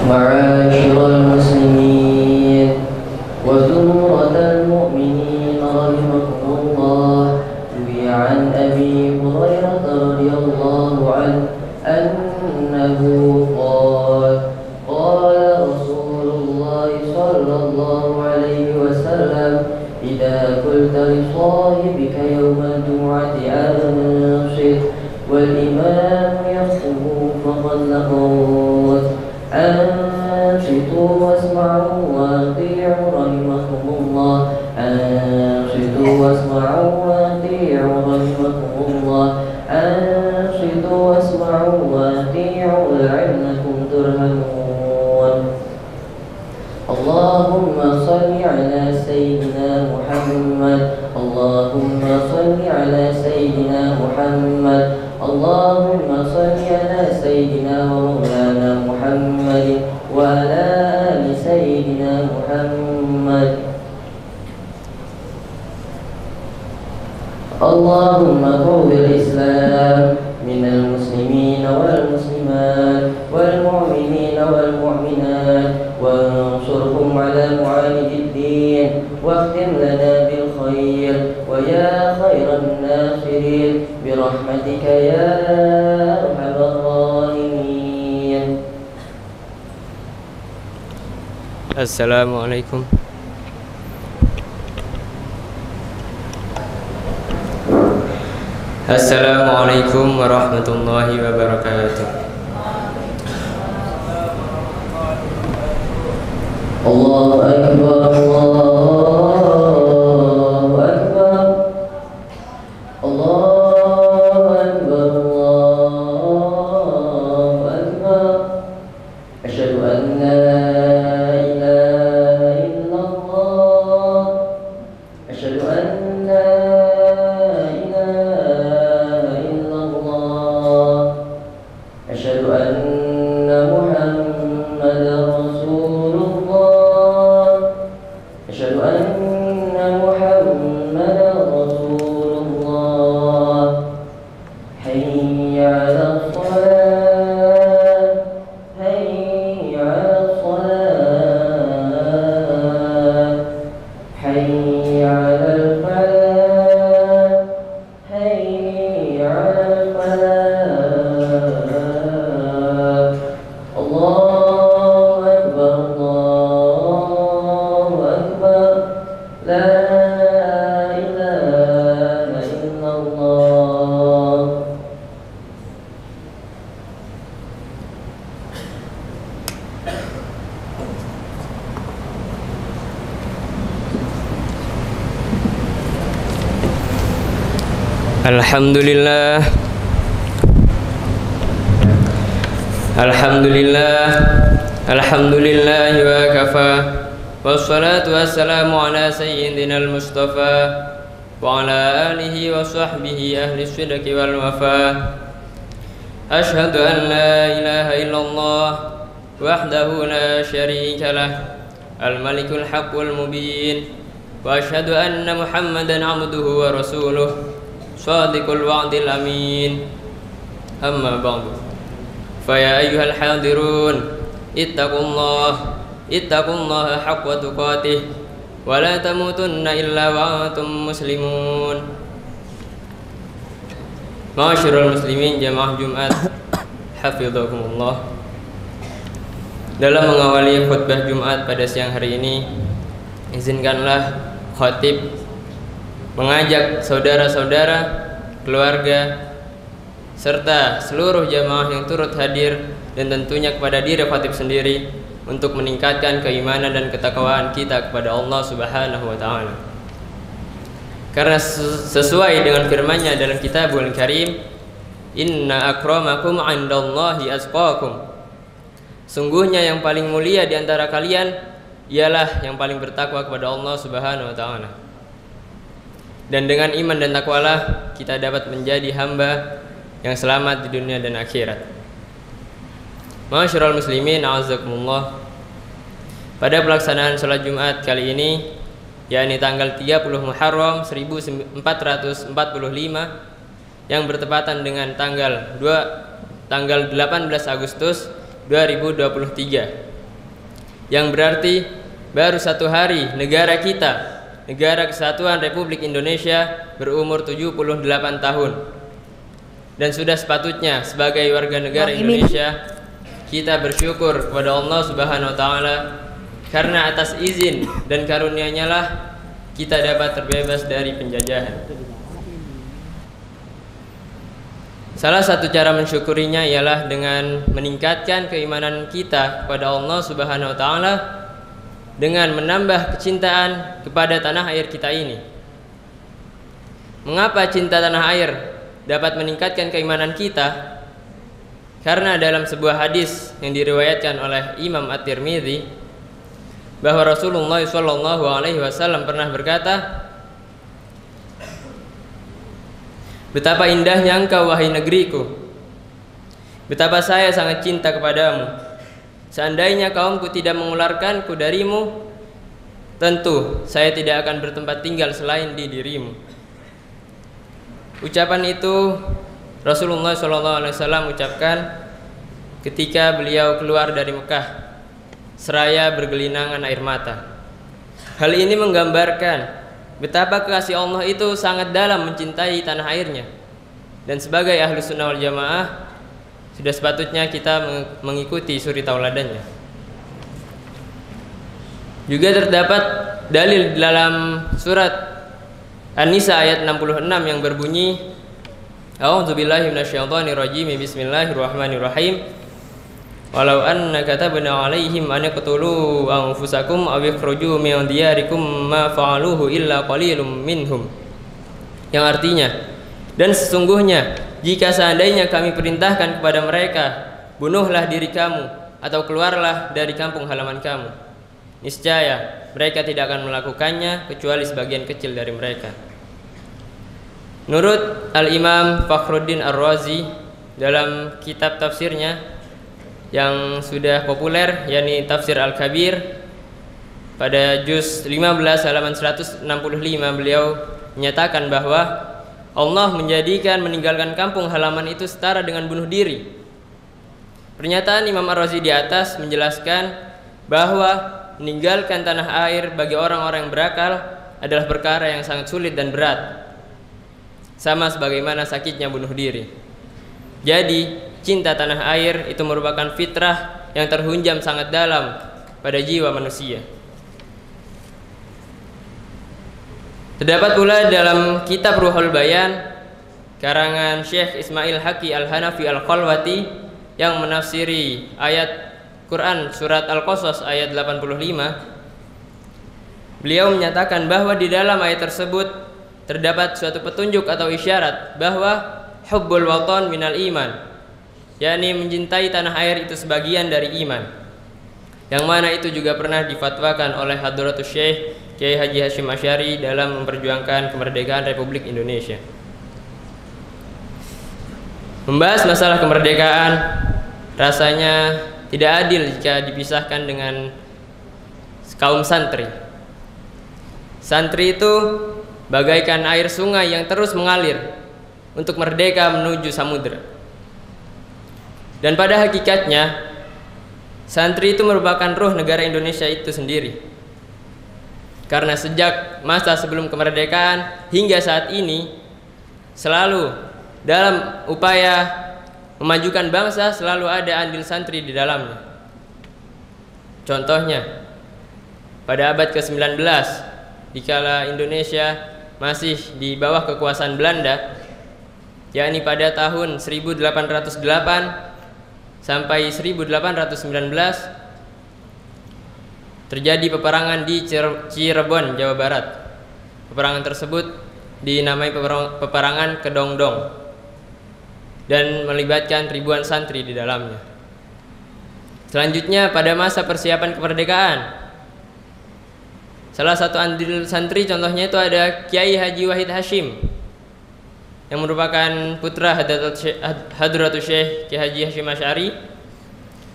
معاشر المسلمين وزمرة المؤمنين رحمكم الله، روي عن أبي هريرة رضي الله عنه أنه قال قال رسول الله صلى الله عليه وسلم: إذا قلت لصاحبك يوم الجمعة أنصت والإمام يخطب فقد لغوت، أنصتوا واسمعوا وأطيعوا رحمكم الله، أنصتوا واسمعوا وأطيعوا رحمكم الله، أنصتوا واسمعوا وأطيعوا لعلكم ترحمون. اللهم صل على سيدنا محمد، اللهم صل على سيدنا محمد، اللهم صل على سيدنا ومولانا محمد وعلى آل سيدنا محمد. اللهم قوّ الإسلام من المسلمين والمسلمات والمؤمنين والمؤمنات وانصرهم على معاند الدين، واختم لنا بالخير ويا خير الناصرين برحمتك يا أرحم الراحمين. السلام عليكم. Assalamualaikum warahmatullahi wabarakatuh. Allahu Akbar, Allahu Akbar, Allahu Akbar, Allahu Akbar. Asyhadu an la ilaha illallah, asyhadu an la أشهد أن محمدا رسول الله، أشهد أن محمدا رسول الله. حي على الصلاة، حي على الصلاة، حي على الفلاح، حي على الفلاح. الله أكبر، الله أكبر، لا إله إلا الله. Alhamdulillah, Alhamdulillah, Alhamdulillah wa kafa, wassalatu wassalamu ala sayyidina al-mustafa wa ala alihi wa sahbihi ahli sidqi wal wafa. Ashhadu an la ilaha illallah wahdahu la syarika lah, al-malikul haqqul mubin, wa ashhadu anna muhammadan abduhu wa rasuluh, sadiqul wa'dil amin. Amma ba'du. فيا أيها الحاضرون اتقوا الله حق تقاته ولا تموتن إلا وأنتم مسلمون. Ma'asyiral muslimin jamaah Jumat hafizakumullah. Dalam mengawali khutbah Jumat pada siang hari ini, izinkanlah khatib mengajak saudara-saudara, keluarga serta seluruh jamaah yang turut hadir dan tentunya kepada diri khatib sendiri untuk meningkatkan keimanan dan ketakwaan kita kepada Allah Subhanahu wa taala. Karena sesuai dengan firman-Nya dalam Kitabul Karim, "Inna akramakum 'indallahi atqakum." Sungguhnya yang paling mulia di antara kalian ialah yang paling bertakwa kepada Allah Subhanahu wa taala. Dan dengan iman dan takwalah kita dapat menjadi hamba yang selamat di dunia dan akhirat. Ma'asyiral muslimin a'azzakumullah. Pada pelaksanaan sholat Jumat kali ini, yakni tanggal 30 Muharram 1445 yang bertepatan dengan tanggal 18 Agustus 2023 yang berarti baru 1 hari negara kita, Negara Kesatuan Republik Indonesia, berumur 78 tahun. Dan sudah sepatutnya sebagai warga negara Indonesia kita bersyukur kepada Allah Subhanahu wa taala karena atas izin dan karunia-Nya lah kita dapat terbebas dari penjajahan. Salah satu cara mensyukurinya ialah dengan meningkatkan keimanan kita kepada Allah Subhanahu wa taala dengan menambah kecintaan kepada tanah air kita ini. Mengapa cinta tanah air dapat meningkatkan keimanan kita? Karena dalam sebuah hadis yang diriwayatkan oleh Imam At-Tirmidzi bahwa Rasulullah SAW pernah berkata, "Betapa indahnya engkau wahai negeriku, betapa saya sangat cinta kepadamu. Seandainya kaumku tidak mengeluarkanku darimu, tentu saya tidak akan bertempat tinggal selain di dirimu." Ucapan itu Rasulullah SAW ucapkan ketika beliau keluar dari Mekah seraya bergelinangan air mata. Hal ini menggambarkan betapa kasih Allah itu sangat dalam mencintai tanah airnya. Dan sebagai ahlu sunnah wal jamaah sudah sepatutnya kita mengikuti suri tauladannya. Juga terdapat dalil dalam surat An-Nisa ayat 66 yang berbunyi, A'udzubillahi minasyaitonirrajim, bismillahirrahmanirrahim. Walau anna katabna 'alaihim an yaqtulu anfusakum aw yakhruju min diyarikum ma fa'aluhu illa qalilum minhum. Yang artinya, dan sesungguhnya jika seandainya kami perintahkan kepada mereka, bunuhlah diri kamu atau keluarlah dari kampung halaman kamu, niscaya mereka tidak akan melakukannya kecuali sebagian kecil dari mereka. Menurut Al-Imam Fakhruddin Ar-Razi dalam kitab tafsirnya yang sudah populer, yakni Tafsir Al-Kabir, pada juz 15 halaman 165 beliau menyatakan bahwa Allah menjadikan meninggalkan kampung halaman itu setara dengan bunuh diri. Pernyataan Imam Ar-Razi di atas menjelaskan bahwa meninggalkan tanah air bagi orang-orang yang berakal adalah perkara yang sangat sulit dan berat, sama sebagaimana sakitnya bunuh diri. Jadi cinta tanah air itu merupakan fitrah yang terhunjam sangat dalam pada jiwa manusia. Terdapat pula dalam kitab Ruhul Bayan karangan Syekh Ismail Haqi Al-Hanafi Al-Khalwati yang menafsiri ayat Quran surat Al-Qasas ayat 85, beliau menyatakan bahwa di dalam ayat tersebut terdapat suatu petunjuk atau isyarat bahwa hubbul watan minal iman, yakni mencintai tanah air itu sebagian dari iman, yang mana itu juga pernah difatwakan oleh Hadratus Syekh Kiai Haji Hashim Asy'ari dalam memperjuangkan kemerdekaan Republik Indonesia. Membahas masalah kemerdekaan rasanya tidak adil jika dipisahkan dengan kaum santri. Santri itu bagaikan air sungai yang terus mengalir untuk merdeka menuju samudera. Dan pada hakikatnya santri itu merupakan ruh negara Indonesia itu sendiri. Karena sejak masa sebelum kemerdekaan hingga saat ini selalu dalam upaya memajukan bangsa selalu ada andil santri di dalamnya. Contohnya pada abad ke-19 dikala Indonesia masih di bawah kekuasaan Belanda, yakni pada tahun 1808 sampai 1819 terjadi peperangan di Cirebon, Jawa Barat. Peperangan tersebut dinamai peperangan Kedongdong dan melibatkan ribuan santri di dalamnya. Selanjutnya pada masa persiapan kemerdekaan, salah satu andil santri contohnya itu ada Kiai Haji Wahid Hashim yang merupakan putra Hadratus Syekh Kiai Haji Hashim Asy'ari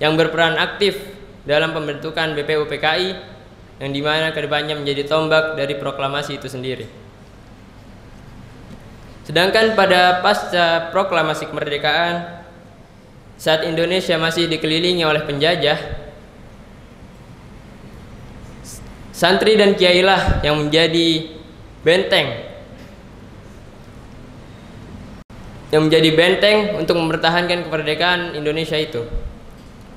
yang berperan aktif dalam pembentukan BPU PKI yang dimana kedepannya menjadi tombak dari proklamasi itu sendiri. Sedangkan pada pasca proklamasi kemerdekaan, saat Indonesia masih dikelilingi oleh penjajah, Santri dan kiailah yang menjadi benteng untuk mempertahankan kemerdekaan Indonesia itu.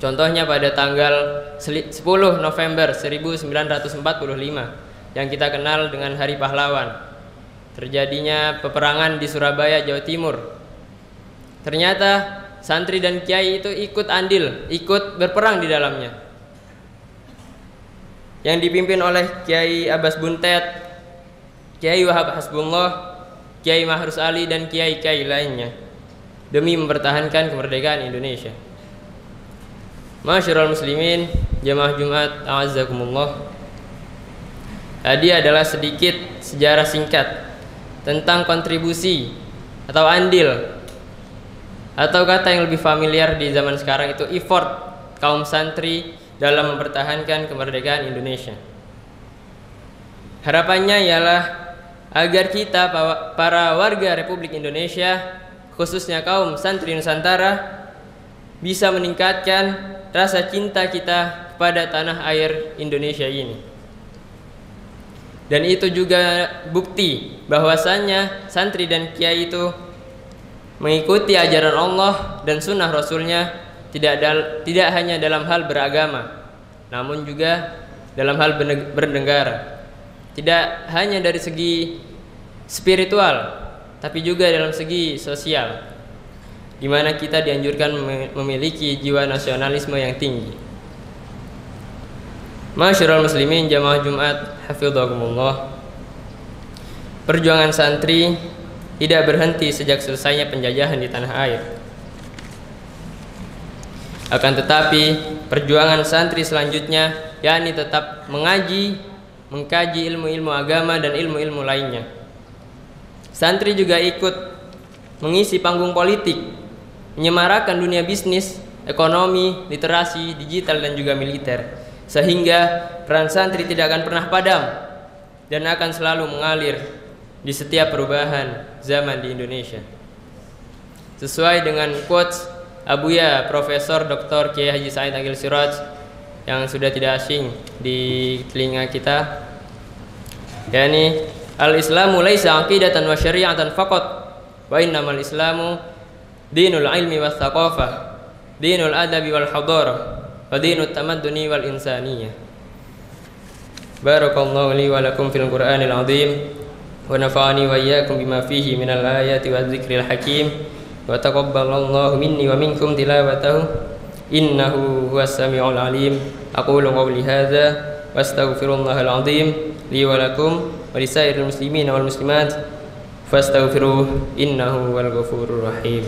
Contohnya pada tanggal 10 November 1945 yang kita kenal dengan Hari Pahlawan, terjadinya peperangan di Surabaya, Jawa Timur. Ternyata santri dan kiai itu ikut andil, ikut berperang di dalamnya, yang dipimpin oleh Kiai Abbas Buntet, Kiai Wahab Hasbullah, Kiai Mahrus Ali, dan kiai-kiai lainnya demi mempertahankan kemerdekaan Indonesia. Masyarul muslimin, jamaah Jumat a'azzakumullah. Tadi adalah sedikit sejarah singkat tentang kontribusi atau andil, atau kata yang lebih familiar di zaman sekarang itu effort kaum santri dalam mempertahankan kemerdekaan Indonesia. Harapannya ialah agar kita para warga Republik Indonesia, khususnya kaum santri Nusantara, bisa meningkatkan rasa cinta kita kepada tanah air Indonesia ini. Dan itu juga bukti bahwasannya santri dan kiai itu mengikuti ajaran Allah dan sunnah Rasulnya, tidak hanya dalam hal beragama, namun juga dalam hal bernegara. Tidak hanya dari segi spiritual, tapi juga dalam segi sosial, di mana kita dianjurkan memiliki jiwa nasionalisme yang tinggi. Masyarul muslimin, jamaah Jumat hafidhakumullah. Perjuangan santri tidak berhenti sejak selesainya penjajahan di tanah air. Akan tetapi perjuangan santri selanjutnya yakni tetap mengkaji ilmu-ilmu agama dan ilmu-ilmu lainnya. Santri juga ikut mengisi panggung politik, menyemarakan dunia bisnis, ekonomi, literasi, digital, dan juga militer, sehingga peran santri tidak akan pernah padam dan akan selalu mengalir di setiap perubahan zaman di Indonesia. Sesuai dengan quotes Abuya Profesor Dr. Kiai Haji Said Agil Siraj yang sudah tidak asing di telinga kita, yakni al-Islamu laisa aqidatan wa syari'atan faqat, wa innamal Islamu dinul ilmi was thaqafah, dinul adabi wal hadarah, wa dinut tamadduni wal insaniyah. Barakallahu li wa lakum fil Qur'anil azim, wa nafa'ani wa iyyakum bima fihi minal ayati wa dzikril hakim, wa taqabbalallahu minni wa minkum tilawatahu innahu huwas samiul alim. Aqulu qawli hadza wa astaghfirullahal azim li wa lakum wa lisairil muslimin wal muslimat fastaghfiruhu innahu wal ghafurur rahim.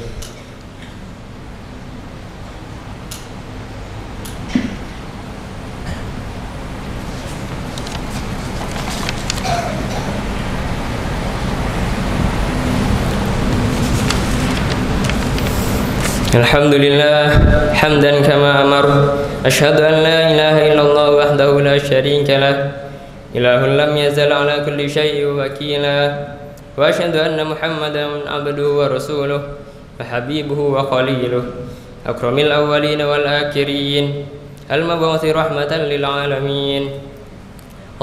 Alhamdulillah hamdan kama amar, asyhadu an la ilaha illallah wahdahu la syarika lah, ilahun lam yazal ala kulli syai'in wakila, wa asyhadu anna Muhammadan abduhu wa rasuluh wa habibuhu wa khaliluh, akramil awwalin wal akhirin, al-mab'uthi rahmatan lil alamin.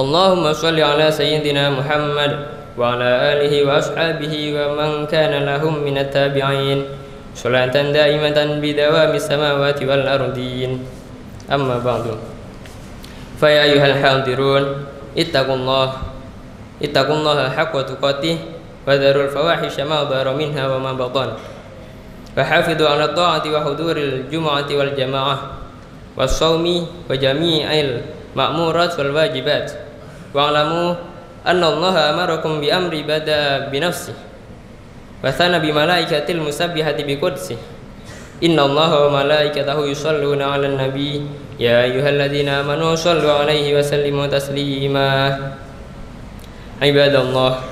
Allahumma shalli ala sayyidina Muhammad wa ala alihi wa ashabihi wa man kana lahum minat tabi'in, salatan daimatan bidawami samawati wal ardin. Amma ba'du. Fa ya ayyuhal hadirun, ittaqullaha haqqa tuqatih wa dharul fawahisha ma dhara minha wa ma batan, wa hafidhu ala ta'ati wa huduril jumu'ati wal jamaah was shaumi wa jami'il ma'murat wal wajibat, wa alamu anna allaha amarakum bi amri bada bi nafsihi wa thana bi malaikatil musabbihati bi qudsi, inna allaha wa malaikatahu yusalluna 'alan nabi ya ayyuhalladzina amanu shallu 'alaihi wa sallimu taslima. Ibadallah,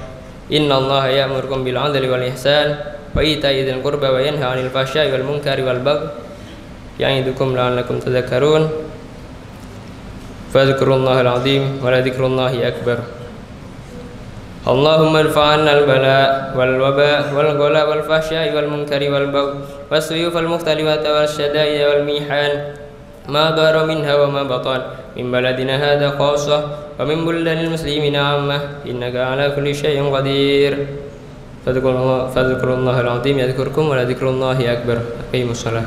inna allaha ya'murukum bil 'adli wal ihsan wa ita'i dzil qurba wa yanha 'anil fahsya'i wal munkari wal baghi ya'idukum la'allakum tadhakkarun. Fadhkurullahal 'azim wa la dzikrullahi akbar. Allahumma irfa'anna al-bala wal waba wal ghala wal fahsya'i wal munkari wal baghi was suyuf al mukhtalifata wal syada'id wal mihan ما ظهر منها وما بطن من بلدنا هذا خاصة ومن بلدان المسلمين عامة إنك على كل شيء قدير فاذكروا الله العظيم يذكركم ولذكر الله أكبر. أقيموا الصلاة.